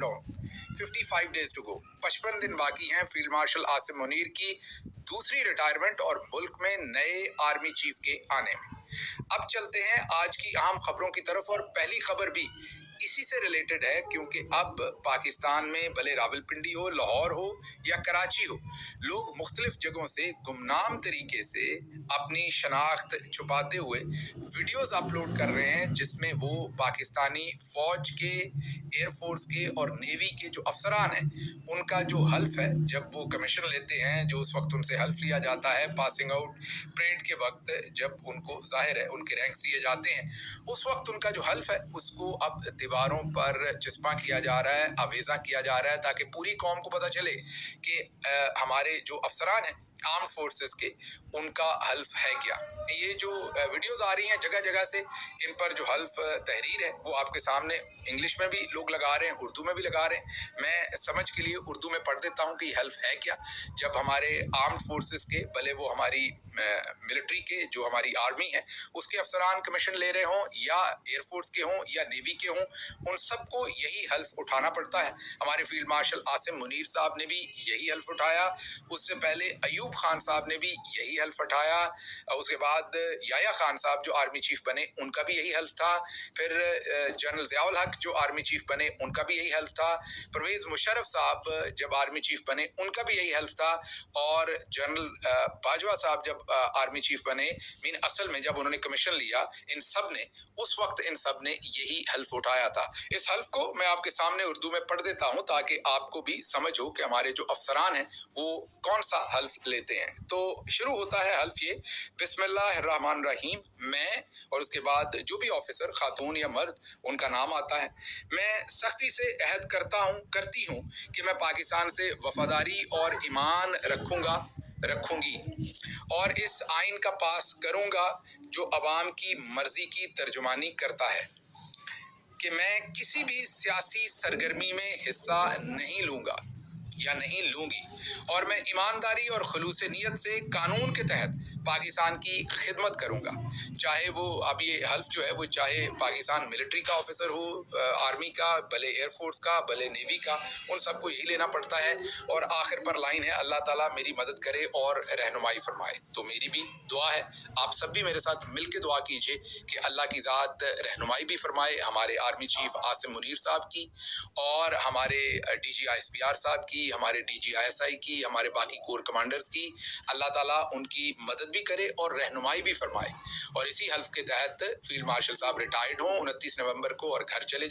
Down, 55 days to go. 55 दिन बाकी हैं फील्ड मार्शल आसिम मुनीर की दूसरी रिटायरमेंट और मुल्क में नए आर्मी चीफ के आने में। अब चलते हैं आज की अहम खबरों की तरफ, और पहली खबर भी इसी से रिलेटेड है, क्योंकि अब पाकिस्तान में भले रावलपिंडी हो, लाहौर हो या कराची हो, लोग मुख्तलिफ जगहों से गुमनाम तरीके से अपनी शनाख्त छुपाते हुए वीडियोस अपलोड कर रहे हैं, जिसमें वो पाकिस्तानी फौज के, एयरफोर्स के और नेवी के जो अफसरान हैं उनका जो हल्फ है, जब वो कमीशन लेते हैं, जो उस वक्त उनसे हल्फ लिया जाता है पासिंग आउट परेड के वक्त, जब उनको जाहिर है उनके रैंक्स दिए जाते हैं, उस वक्त उनका जो हल्फ है उसको अब दीवारों पर चिस्पा किया जा रहा है, आवेजा किया जा रहा है, ताकि पूरी कौम को पता चले कि हमारे जो अफसरान हैं आर्म्ड फोर्सेस के, उनका हल्फ है क्या। ये जो वीडियोस आ रही हैं जगह जगह से, इन पर जो हल्फ तहरीर है वो आपके सामने इंग्लिश में भी लोग लगा रहे हैं, उर्दू में भी लगा रहे हैं। मैं समझ के लिए उर्दू में पढ़ देता हूँ कि ये हल्फ है क्या। जब हमारे आर्म्ड फोर्सेस के, भले वो हमारी मिलिट्री के, जो हमारी आर्मी है उसके अफसरान कमीशन ले रहे हों, या एयरफोर्स के हों या नेवी के हों, उन सबको यही हल्फ उठाना पड़ता है। हमारे फील्ड मार्शल आसिम मुनीर साहब ने भी यही हल्फ उठाया, उससे पहले अयूब खान साहब ने भी यही हल्फ उठाया, उसके बाद याया खान साहब जो आर्मी चीफ बने उनका भी यही हल्फ था, फिर जनरल ज़ियाउल हक जो आर्मी चीफ बने उनका भी यही हल्फ था, परवेज़ मुशर्रफ साहब जब आर्मी चीफ बने उनका भी यही हल्फ था, और जनरल बाजवा साहब जब आर्मी चीफ बने, मीन असल में जब उन्होंने कमीशन लिया, इन सब ने उस वक्त इन सब ने यही हल्फ उठाया था। इस हल्फ को मैं आपके सामने उर्दू में पढ़ देता हूं ताकि आपको भी समझ हो कि हमारे जो अफसरान हैं वो कौन सा हल्फ लेते हैं। तो शुरू होता है हल्फ ये, बिस्मिल्लाहिर्रहमानिर्रहीम, मैं, और उसके बाद जो भी ऑफिसर, खातून या मर्द, उनका नाम आता है, मैं सख्ती से अहद करती हूँ कि मैं पाकिस्तान से वफादारी और ईमान रखूंगी और इस आइन का पास करूंगा जो अवाम की मर्जी की तर्जुमानी करता है, कि मैं किसी भी सियासी सरगर्मी में हिस्सा नहीं लूंगा या नहीं लूंगी, और मैं ईमानदारी और खलूस नीयत से कानून के तहत पाकिस्तान की खिदमत करूंगा। चाहे वो, अब ये हल्फ जो है वो चाहे पाकिस्तान मिलिट्री का ऑफिसर हो, आर्मी का, भले एयरफोर्स का, भले नेवी का, उन सबको यही लेना पड़ता है। और आखिर पर लाइन है, अल्लाह ताला मेरी मदद करे और रहनुमाई फरमाए। तो मेरी भी दुआ है, आप सब भी मेरे साथ मिल के दुआ कीजिए कि अल्लाह की ज़ात रहनुमाई भी फरमाए हमारे आर्मी चीफ आसिम मुनीर साहब की, और हमारे DGISPR साहब की, हमारे DGISI की, हमारे बाकी कोर कमांडर्स की। अल्लाह ताला उनकी मदद भी करे और रहनुमाई भी फरमाए। और इसी हल्फ के तहत फील्ड मार्शल साहब रिटायर्ड हों 29 नवंबर को और घर चले